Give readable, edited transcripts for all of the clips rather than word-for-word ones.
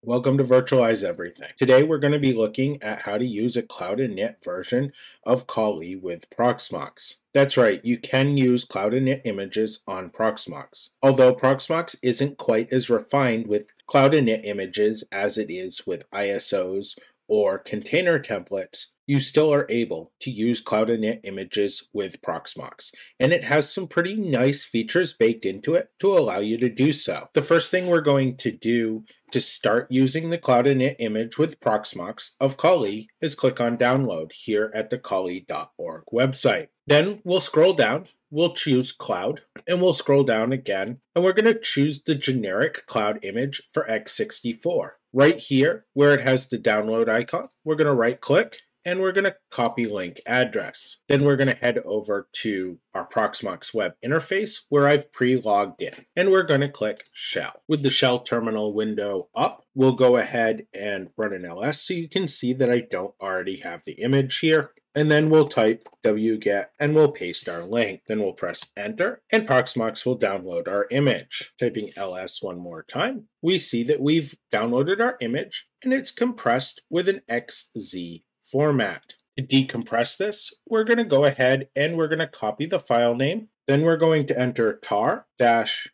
Welcome to Virtualize Everything. Today we're going to be looking at how to use a cloud init version of Kali with Proxmox. That's right, you can use cloud init images on Proxmox. Although Proxmox isn't quite as refined with cloud init images as it is with ISOs or container templates, you still are able to use cloud init images with Proxmox. And it has some pretty nice features baked into it to allow you to do so. The first thing we're going to do to start using the cloud init image with Proxmox of Kali is click on download here at the kali.org website. Then we'll scroll down, we'll choose cloud, and we'll scroll down again, and we're going to choose the generic cloud image for x64. Right here, where it has the download icon, we're going to right click and we're going to copy link address. Then we're going to head over to our Proxmox web interface where I've pre-logged in, and we're going to click shell. With the shell terminal window up, we'll go ahead and run an ls so you can see that I don't already have the image here. And then we'll type wget and we'll paste our link. Then we'll press enter and Proxmox will download our image. Typing ls one more time, we see that we've downloaded our image and it's compressed with an XZ format. To decompress this, we're going to go ahead and we're going to copy the file name. Then we're going to enter tar-xzf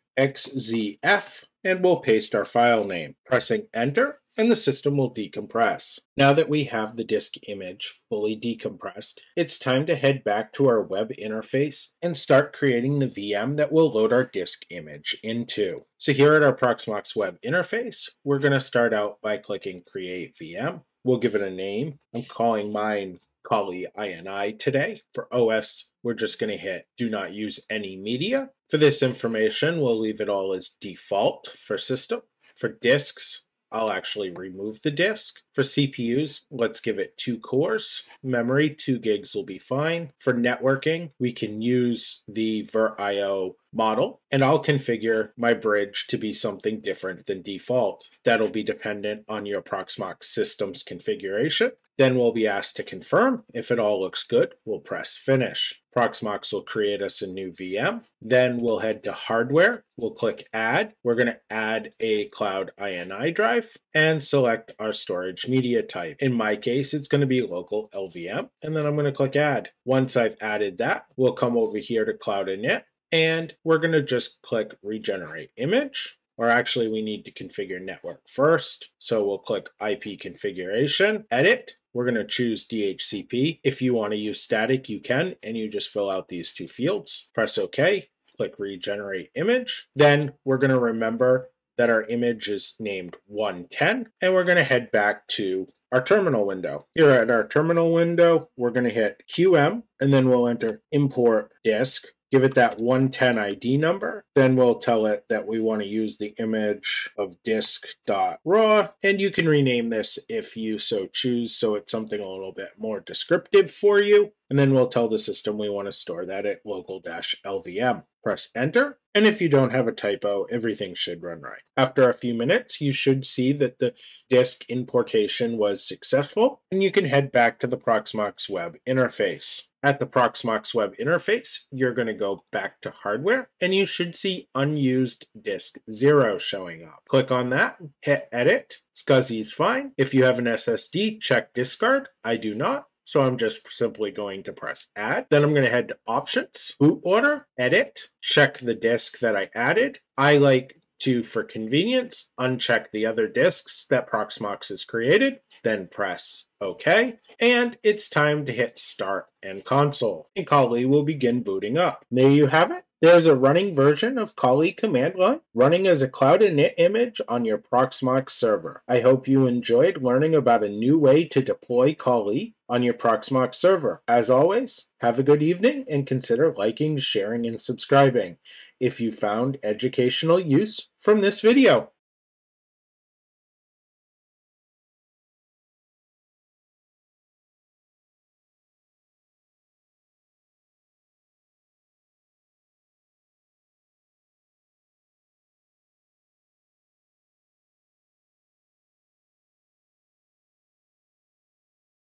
and we'll paste our file name. Pressing enter and the system will decompress. Now that we have the disk image fully decompressed, it's time to head back to our web interface and start creating the VM that will load our disk image into. So here at our Proxmox web interface, we're going to start out by clicking create VM. We'll give it a name. I'm calling mine Kali INI today. For OS, we're just going to hit do not use any media. For this information, we'll leave it all as default for system. For disks, I'll actually remove the disk. For CPUs, let's give it 2 cores. Memory, 2 gigs will be fine. For networking, we can use the VirtIO model, and I'll configure my bridge to be something different than default. That'll be dependent on your Proxmox system's configuration. Then we'll be asked to confirm. If it all looks good, we'll press finish. Proxmox will create us a new VM. Then we'll head to hardware. We'll click add. We're going to add a cloud INI drive and select our storage media type. In my case, it's going to be local-lvm, and then I'm going to click add. Once I've added that, we'll come over here to cloud init, and we're going to just click regenerate image. Or actually, we need to configure network first. So we'll click IP configuration, edit. We're going to choose DHCP. If you want to use static, you can, and you just fill out these 2 fields. Press OK, click regenerate image. Then we're going to remember that our image is named 110, and we're going to head back to our terminal window. Here at our terminal window, we're going to hit QM, and then we'll enter import disk. Give it that 110 ID number. Then we'll tell it that we want to use the image of disk.raw, and you can rename this if you so choose, so it's something a little bit more descriptive for you. And then we'll tell the system we want to store that at local-lvm. Press enter, and if you don't have a typo, everything should run right. After a few minutes, you should see that the disk importation was successful, and you can head back to the Proxmox web interface. At the Proxmox web interface, you're going to go back to hardware, and you should see unused disk 0 showing up. Click on that, hit edit. SCSI is fine. If you have an SSD, check discard. I do not. So I'm just simply going to press add. Then I'm going to head to options, boot order, edit, check the disk that I added. I like to, for convenience, uncheck the other disks that Proxmox has created, then press OK, and it's time to hit start and console. And Kali will begin booting up. There you have it. There's a running version of Kali command line running as a cloud init image on your Proxmox server. I hope you enjoyed learning about a new way to deploy Kali on your Proxmox server. As always, have a good evening and consider liking, sharing, and subscribing if you found educational use from this video.